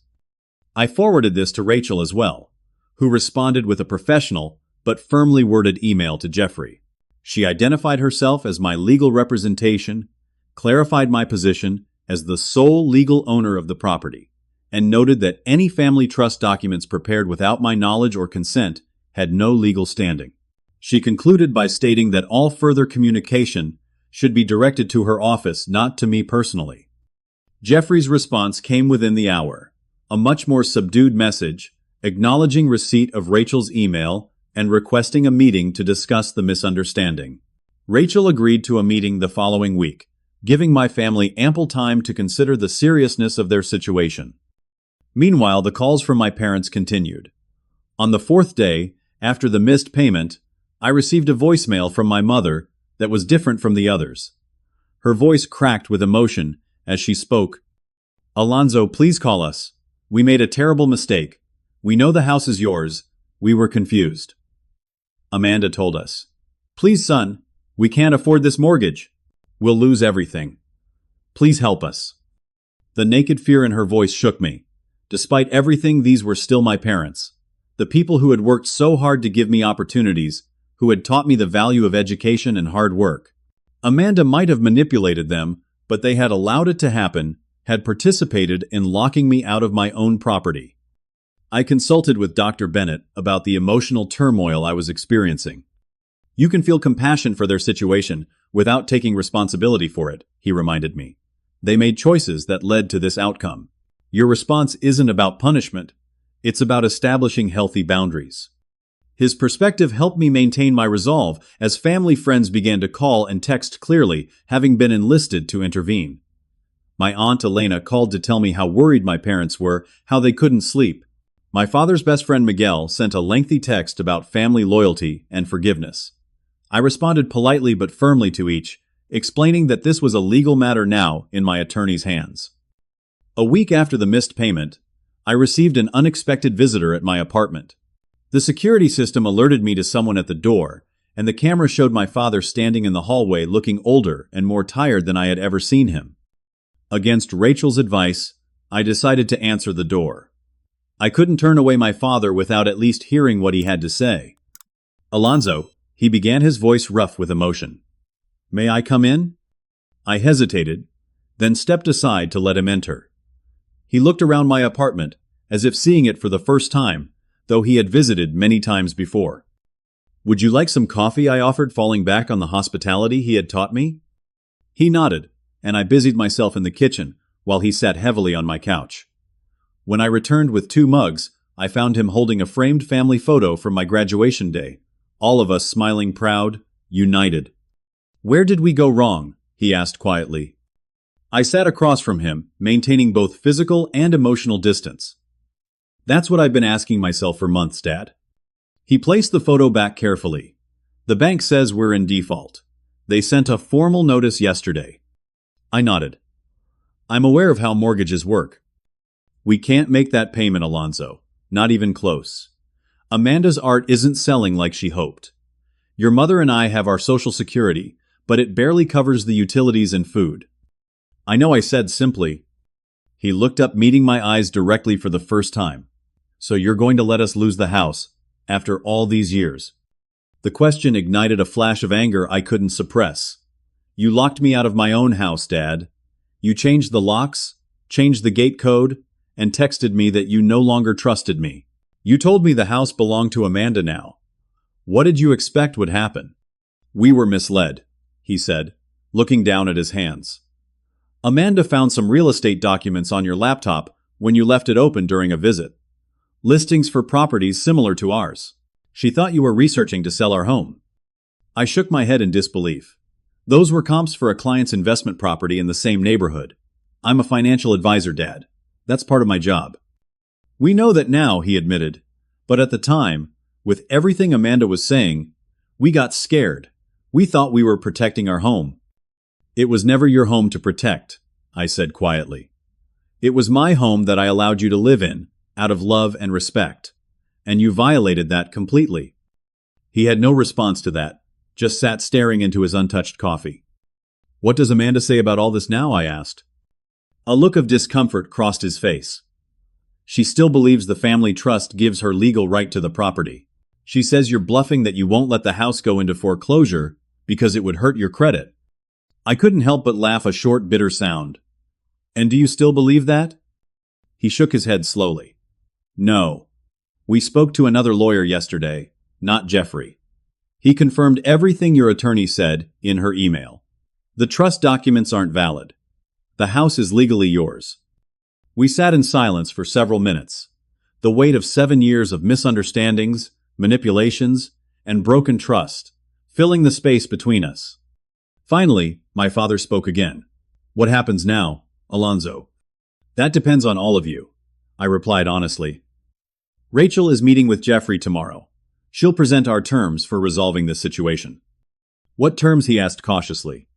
I forwarded this to Rachel as well, who responded with a professional but firmly worded email to Jeffrey. She identified herself as my legal representation, clarified my position as the sole legal owner of the property, and noted that any family trust documents prepared without my knowledge or consent had no legal standing. She concluded by stating that all further communication should be directed to her office, not to me personally. Jeffrey's response came within the hour, a much more subdued message, acknowledging receipt of Rachel's email and requesting a meeting to discuss the misunderstanding. Rachel agreed to a meeting the following week, giving my family ample time to consider the seriousness of their situation. Meanwhile, the calls from my parents continued. On the 4th day, after the missed payment, I received a voicemail from my mother that was different from the others. Her voice cracked with emotion as she spoke. Alonzo, please call us. We made a terrible mistake. We know the house is yours. We were confused. Amanda told us. Please, son, we can't afford this mortgage. We'll lose everything. Please help us. The naked fear in her voice shook me. Despite everything, these were still my parents. The people who had worked so hard to give me opportunities, who had taught me the value of education and hard work. Amanda might have manipulated them, but they had allowed it to happen, had participated in locking me out of my own property. I consulted with Dr. Bennett about the emotional turmoil I was experiencing. You can feel compassion for their situation without taking responsibility for it, he reminded me. They made choices that led to this outcome. Your response isn't about punishment. It's about establishing healthy boundaries. His perspective helped me maintain my resolve as family friends began to call and text clearly, having been enlisted to intervene. My aunt Elena called to tell me how worried my parents were, how they couldn't sleep. My father's best friend Miguel sent a lengthy text about family loyalty and forgiveness. I responded politely but firmly to each, explaining that this was a legal matter now in my attorney's hands. A week after the missed payment, I received an unexpected visitor at my apartment. The security system alerted me to someone at the door, and the camera showed my father standing in the hallway looking older and more tired than I had ever seen him. Against Rachel's advice, I decided to answer the door. I couldn't turn away my father without at least hearing what he had to say. "Alonzo," he began, his voice rough with emotion. "May I come in?" I hesitated, then stepped aside to let him enter. He looked around my apartment, as if seeing it for the first time, though he had visited many times before. "Would you like some coffee?" I offered, falling back on the hospitality he had taught me. He nodded, and I busied myself in the kitchen while he sat heavily on my couch. When I returned with 2 mugs, I found him holding a framed family photo from my graduation day, all of us smiling, proud, united. "Where did we go wrong?" he asked quietly. I sat across from him, maintaining both physical and emotional distance. "That's what I've been asking myself for months, Dad." He placed the photo back carefully. "The bank says we're in default. They sent a formal notice yesterday." I nodded. "I'm aware of how mortgages work." "We can't make that payment, Alonzo. Not even close. Amanda's art isn't selling like she hoped. Your mother and I have our Social Security, but it barely covers the utilities and food." "I know," I said simply. He looked up, meeting my eyes directly for the first time. "So you're going to let us lose the house, after all these years?" The question ignited a flash of anger I couldn't suppress. "You locked me out of my own house, Dad. You changed the locks, changed the gate code, and texted me that you no longer trusted me. You told me the house belonged to Amanda now. What did you expect would happen?" "We were misled," he said, looking down at his hands. "Amanda found some real estate documents on your laptop when you left it open during a visit. Listings for properties similar to ours. She thought you were researching to sell our home." I shook my head in disbelief. "Those were comps for a client's investment property in the same neighborhood. I'm a financial advisor, Dad. That's part of my job." "We know that now," he admitted. "But at the time, with everything Amanda was saying, we got scared. We thought we were protecting our home." "It was never your home to protect," I said quietly. "It was my home that I allowed you to live in, out of love and respect. And you violated that completely." He had no response to that, just sat staring into his untouched coffee. "What does Amanda say about all this now?" I asked. A look of discomfort crossed his face. "She still believes the family trust gives her legal right to the property. She says you're bluffing, that you won't let the house go into foreclosure because it would hurt your credit." I couldn't help but laugh, a short, bitter sound. "And do you still believe that?" He shook his head slowly. "No. We spoke to another lawyer yesterday, not Jeffrey. He confirmed everything your attorney said in her email. The trust documents aren't valid. The house is legally yours." We sat in silence for several minutes, the weight of 7 years of misunderstandings, manipulations, and broken trust filling the space between us. Finally, my father spoke again. "What happens now, Alonzo?" "That depends on all of you," I replied honestly. "Rachel is meeting with Jeffrey tomorrow. She'll present our terms for resolving this situation." "What terms?" he asked cautiously.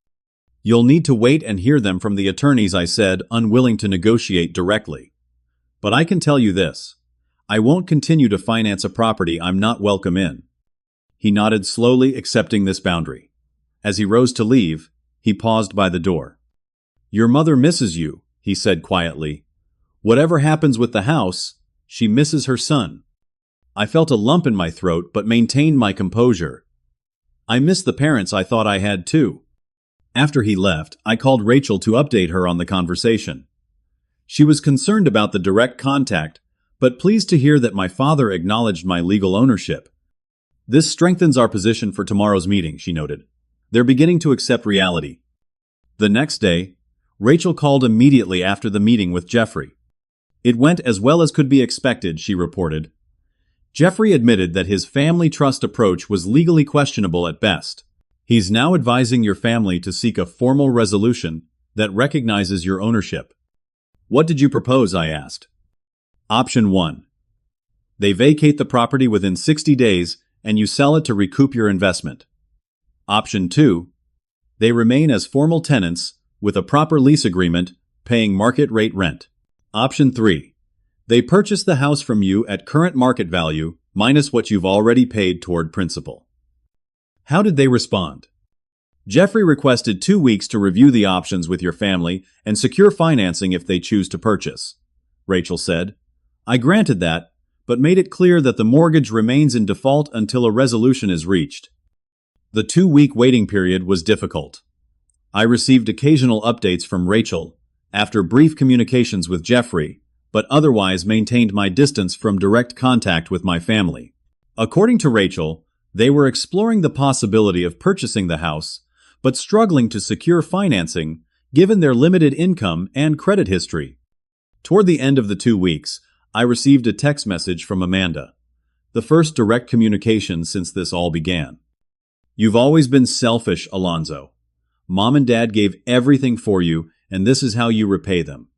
"You'll need to wait and hear them from the attorneys," I said, unwilling to negotiate directly. "But I can tell you this. I won't continue to finance a property I'm not welcome in." He nodded, slowly accepting this boundary. As he rose to leave, he paused by the door. "Your mother misses you," he said quietly. "Whatever happens with the house, she misses her son." I felt a lump in my throat but maintained my composure. I missed the parents I thought I had too. After he left, I called Rachel to update her on the conversation. She was concerned about the direct contact, but pleased to hear that my father acknowledged my legal ownership. "This strengthens our position for tomorrow's meeting," she noted. "They're beginning to accept reality." The next day, Rachel called immediately after the meeting with Jeffrey. "It went as well as could be expected," she reported. "Jeffrey admitted that his family trust approach was legally questionable at best. He's now advising your family to seek a formal resolution that recognizes your ownership." "What did you propose?" I asked. Option 1. They vacate the property within 60 days and you sell it to recoup your investment. Option 2. They remain as formal tenants with a proper lease agreement, paying market rate rent. Option 3. They purchase the house from you at current market value, minus what you've already paid toward principal. How did they respond? Jeffrey requested 2 weeks to review the options with your family and secure financing if they choose to purchase. Rachel said. I granted that, but made it clear that the mortgage remains in default until a resolution is reached. The 2-week waiting period was difficult. I received occasional updates from Rachel, after brief communications with Jeffrey, but otherwise maintained my distance from direct contact with my family. According to Rachel, they were exploring the possibility of purchasing the house, but struggling to secure financing given their limited income and credit history. Toward the end of the 2 weeks, I received a text message from Amanda, the first direct communication since this all began. You've always been selfish, Alonzo. Mom and Dad gave everything for you, and this is how you repay them.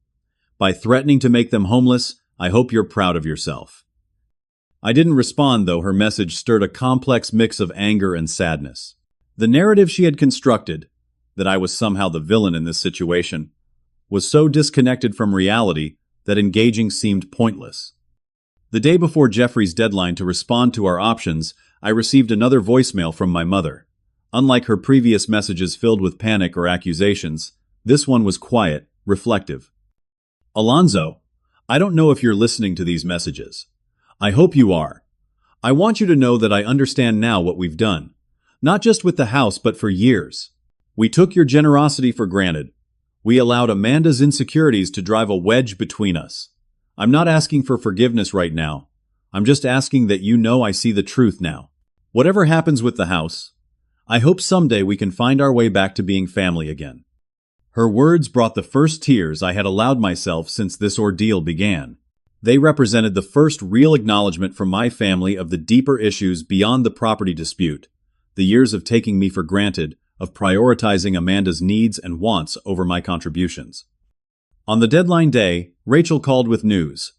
By threatening to make them homeless, I hope you're proud of yourself. I didn't respond, though her message stirred a complex mix of anger and sadness. The narrative she had constructed, that I was somehow the villain in this situation, was so disconnected from reality that engaging seemed pointless. The day before Jeffrey's deadline to respond to our options, I received another voicemail from my mother. Unlike her previous messages filled with panic or accusations, this one was quiet, reflective. Alonzo, I don't know if you're listening to these messages. I hope you are. I want you to know that I understand now what we've done, not just with the house but for years. We took your generosity for granted. We allowed Amanda's insecurities to drive a wedge between us. I'm not asking for forgiveness right now. I'm just asking that you know I see the truth now. Whatever happens with the house, I hope someday we can find our way back to being family again. Her words brought the first tears I had allowed myself since this ordeal began. They represented the first real acknowledgement from my family of the deeper issues beyond the property dispute, the years of taking me for granted, of prioritizing Amanda's needs and wants over my contributions. On the deadline day, Rachel called with news.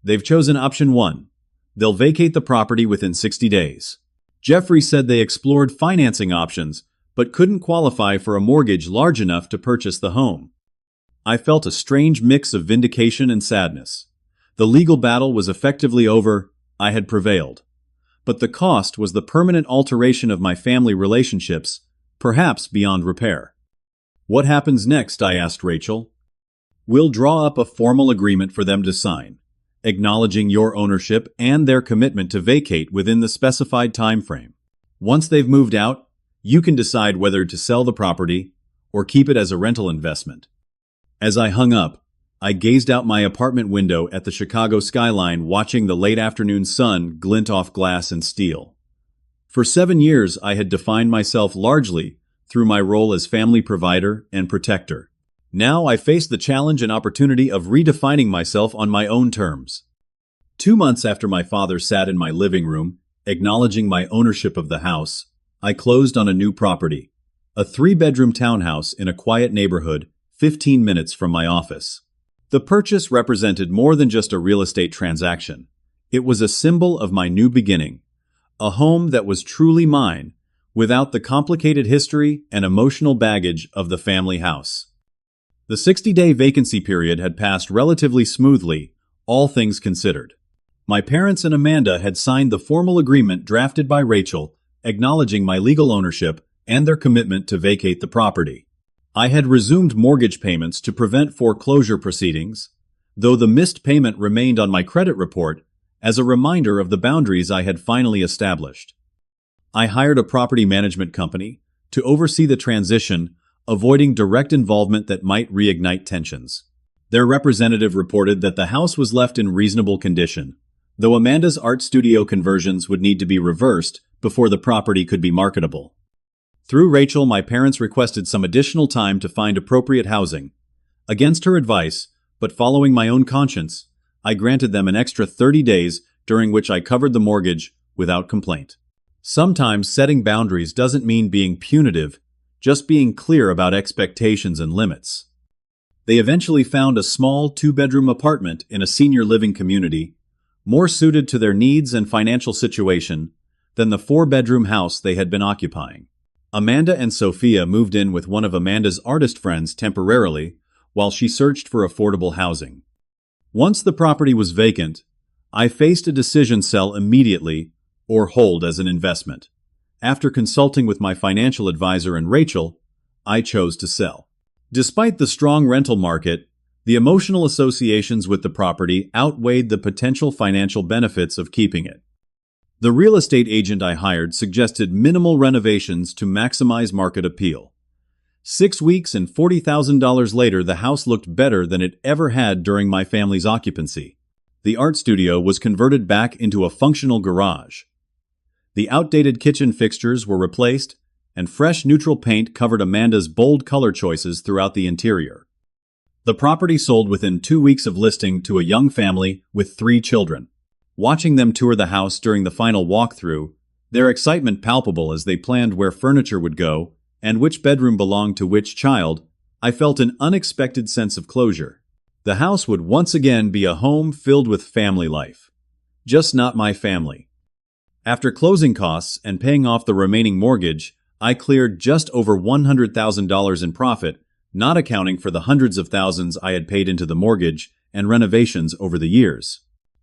They've chosen option 1. They'll vacate the property within 60 days. Jeffrey said they explored financing options, but couldn't qualify for a mortgage large enough to purchase the home. I felt a strange mix of vindication and sadness. The legal battle was effectively over. I had prevailed. But the cost was the permanent alteration of my family relationships, perhaps beyond repair. What happens next? I asked Rachel. We'll draw up a formal agreement for them to sign, acknowledging your ownership and their commitment to vacate within the specified time frame. Once they've moved out, you can decide whether to sell the property or keep it as a rental investment. As I hung up, I gazed out my apartment window at the Chicago skyline, watching the late afternoon sun glint off glass and steel. For 7 years, I had defined myself largely through my role as family provider and protector. Now I faced the challenge and opportunity of redefining myself on my own terms. 2 months after my father sat in my living room, acknowledging my ownership of the house, I closed on a new property, a 3-bedroom townhouse in a quiet neighborhood 15 minutes from my office. The purchase represented more than just a real estate transaction. It was a symbol of my new beginning, a home that was truly mine, without the complicated history and emotional baggage of the family house. The 60-day vacancy period had passed relatively smoothly, all things considered. My parents and Amanda had signed the formal agreement drafted by Rachel, acknowledging my legal ownership and their commitment to vacate the property. I had resumed mortgage payments to prevent foreclosure proceedings, though the missed payment remained on my credit report as a reminder of the boundaries I had finally established. I hired a property management company to oversee the transition, avoiding direct involvement that might reignite tensions. Their representative reported that the house was left in reasonable condition, though Amanda's art studio conversions would need to be reversed before the property could be marketable. Through Rachel, my parents requested some additional time to find appropriate housing. Against her advice, but following my own conscience, I granted them an extra 30 days during which I covered the mortgage without complaint. Sometimes setting boundaries doesn't mean being punitive, just being clear about expectations and limits. They eventually found a small 2-bedroom apartment in a senior living community, more suited to their needs and financial situation than the 4-bedroom house they had been occupying. Amanda and Sophia moved in with one of Amanda's artist friends temporarily while she searched for affordable housing. Once the property was vacant, I faced a decision: sell immediately or hold as an investment. After consulting with my financial advisor and Rachel, I chose to sell. Despite the strong rental market, The emotional associations with the property outweighed the potential financial benefits of keeping it. The real estate agent I hired suggested minimal renovations to maximize market appeal. 6 weeks and $40,000 later, the house looked better than it ever had during my family's occupancy. The art studio was converted back into a functional garage. The outdated kitchen fixtures were replaced, and fresh neutral paint covered Amanda's bold color choices throughout the interior. The property sold within 2 weeks of listing to a young family with 3 children. Watching them tour the house during the final walkthrough, their excitement palpable as they planned where furniture would go and which bedroom belonged to which child, I felt an unexpected sense of closure. The house would once again be a home filled with family life. Just not my family. After closing costs and paying off the remaining mortgage, I cleared just over $100,000 in profit, not accounting for the hundreds of thousands I had paid into the mortgage and renovations over the years.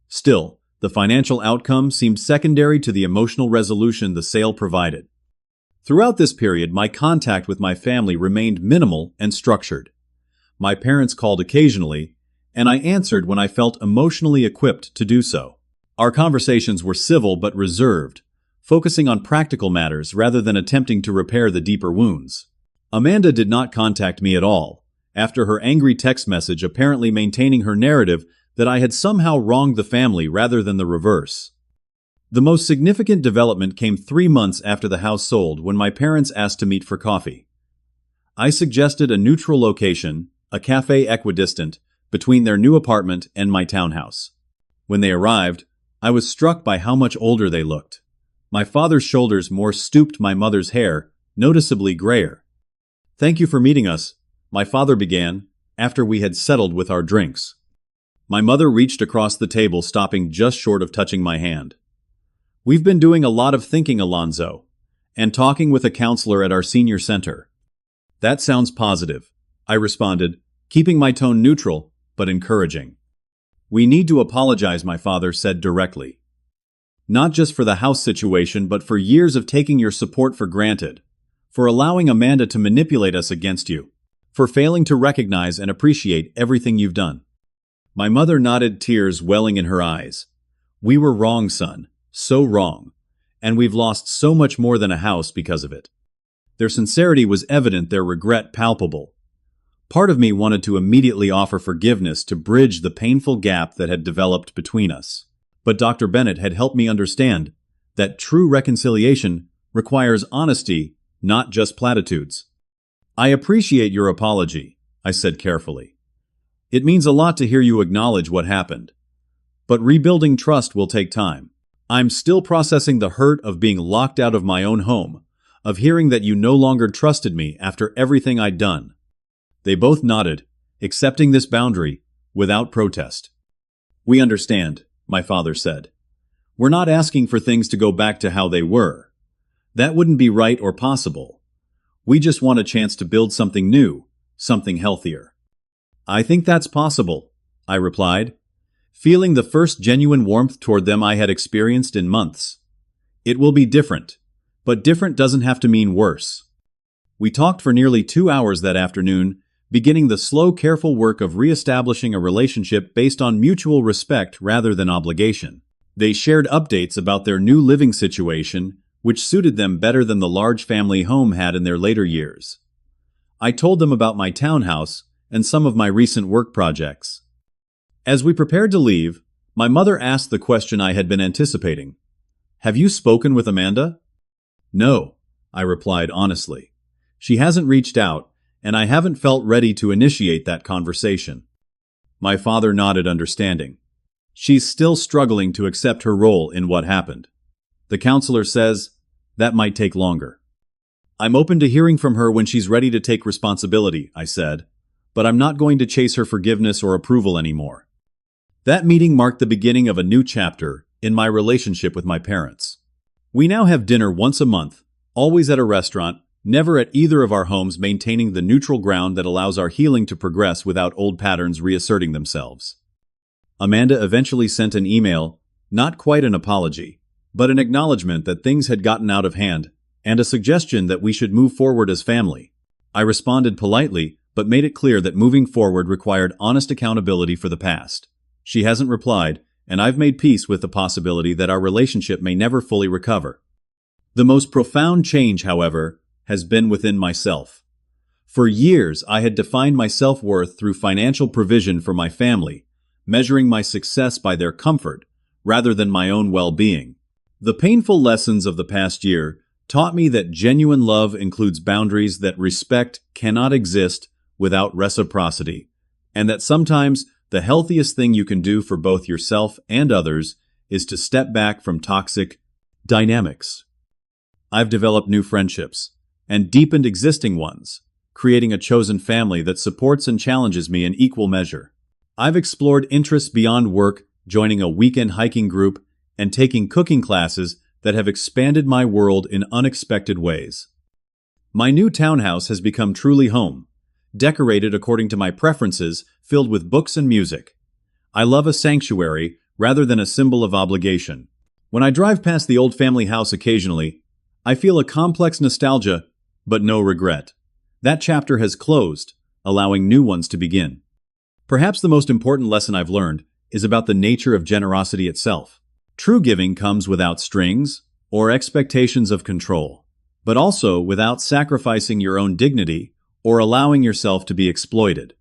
Still, the financial outcome seemed secondary to the emotional resolution the sale provided. Throughout this period, my contact with my family remained minimal and structured. My parents called occasionally, and I answered when I felt emotionally equipped to do so. Our conversations were civil but reserved, focusing on practical matters rather than attempting to repair the deeper wounds. Amanda did not contact me at all, after her angry text message apparently maintaining her narrative that I had somehow wronged the family rather than the reverse. The most significant development came 3 months after the house sold when my parents asked to meet for coffee. I suggested a neutral location, a cafe equidistant, between their new apartment and my townhouse. When they arrived, I was struck by how much older they looked. My father's shoulders more stooped, my mother's hair noticeably grayer. "Thank you for meeting us," my father began, after we had settled with our drinks. My mother reached across the table, stopping just short of touching my hand. "We've been doing a lot of thinking, Alonzo, and talking with a counselor at our senior center." "That sounds positive," I responded, keeping my tone neutral but encouraging. "We need to apologize," my father said directly. "Not just for the house situation, but for years of taking your support for granted, for allowing Amanda to manipulate us against you, for failing to recognize and appreciate everything you've done." My mother nodded, tears welling in her eyes. "We were wrong, son, so wrong, and we've lost so much more than a house because of it." Their sincerity was evident, their regret palpable. Part of me wanted to immediately offer forgiveness to bridge the painful gap that had developed between us. But Dr. Bennett had helped me understand that true reconciliation requires honesty, not just platitudes. "I appreciate your apology," I said carefully. "It means a lot to hear you acknowledge what happened. But rebuilding trust will take time. I'm still processing the hurt of being locked out of my own home, of hearing that you no longer trusted me after everything I'd done." They both nodded, accepting this boundary without protest. "We understand," my father said. "We're not asking for things to go back to how they were. That wouldn't be right or possible. We just want a chance to build something new, something healthier." "I think that's possible," I replied, feeling the first genuine warmth toward them I had experienced in months. "It will be different, but different doesn't have to mean worse." We talked for nearly 2 hours that afternoon, beginning the slow, careful work of re-establishing a relationship based on mutual respect rather than obligation. They shared updates about their new living situation, which suited them better than the large family home had in their later years. I told them about my townhouse and some of my recent work projects. As we prepared to leave, my mother asked the question I had been anticipating. "Have you spoken with Amanda?" "No," I replied honestly. "She hasn't reached out, and I haven't felt ready to initiate that conversation." My father nodded, understanding. "She's still struggling to accept her role in what happened. The counselor says that might take longer." "I'm open to hearing from her when she's ready to take responsibility," I said, "but I'm not going to chase her forgiveness or approval anymore." That meeting marked the beginning of a new chapter in my relationship with my parents. We now have dinner once a month, always at a restaurant, never at either of our homes, maintaining the neutral ground that allows our healing to progress without old patterns reasserting themselves. Amanda eventually sent an email, not quite an apology, but an acknowledgement that things had gotten out of hand, and a suggestion that we should move forward as family. I responded politely, but made it clear that moving forward required honest accountability for the past. She hasn't replied, and I've made peace with the possibility that our relationship may never fully recover. The most profound change, however, has been within myself. For years, I had defined my self-worth through financial provision for my family, measuring my success by their comfort, rather than my own well-being. The painful lessons of the past year taught me that genuine love includes boundaries, that respect cannot exist without reciprocity, and that sometimes the healthiest thing you can do for both yourself and others is to step back from toxic dynamics. I've developed new friendships and deepened existing ones, creating a chosen family that supports and challenges me in equal measure. I've explored interests beyond work, joining a weekend hiking group and taking cooking classes that have expanded my world in unexpected ways. My new townhouse has become truly home, decorated according to my preferences, filled with books and music. I love a sanctuary rather than a symbol of obligation. When I drive past the old family house occasionally, I feel a complex nostalgia, but no regret. That chapter has closed, allowing new ones to begin. Perhaps the most important lesson I've learned is about the nature of generosity itself. True giving comes without strings or expectations of control, but also without sacrificing your own dignity or allowing yourself to be exploited.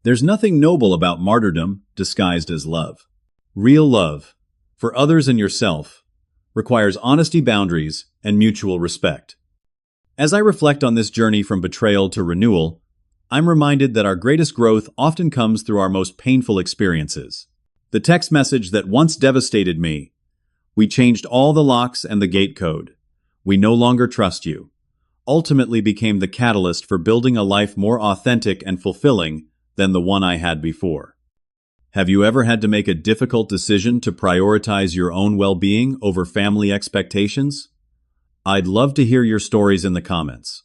There's nothing noble about martyrdom disguised as love. Real love, for others and yourself, requires honesty, boundaries, and mutual respect. As I reflect on this journey from betrayal to renewal, I'm reminded that our greatest growth often comes through our most painful experiences. The text message that once devastated me, "We changed all the locks and the gate code. We no longer trust you," ultimately became the catalyst for building a life more authentic and fulfilling than the one I had before. Have you ever had to make a difficult decision to prioritize your own well-being over family expectations? I'd love to hear your stories in the comments.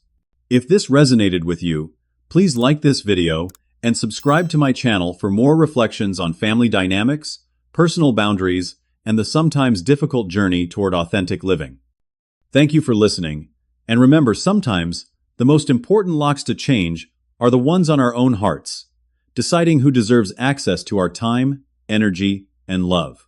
If this resonated with you, please like this video and subscribe to my channel for more reflections on family dynamics, personal boundaries, and the sometimes difficult journey toward authentic living. Thank you for listening, and remember, sometimes the most important locks to change are the ones on our own hearts, deciding who deserves access to our time, energy, and love.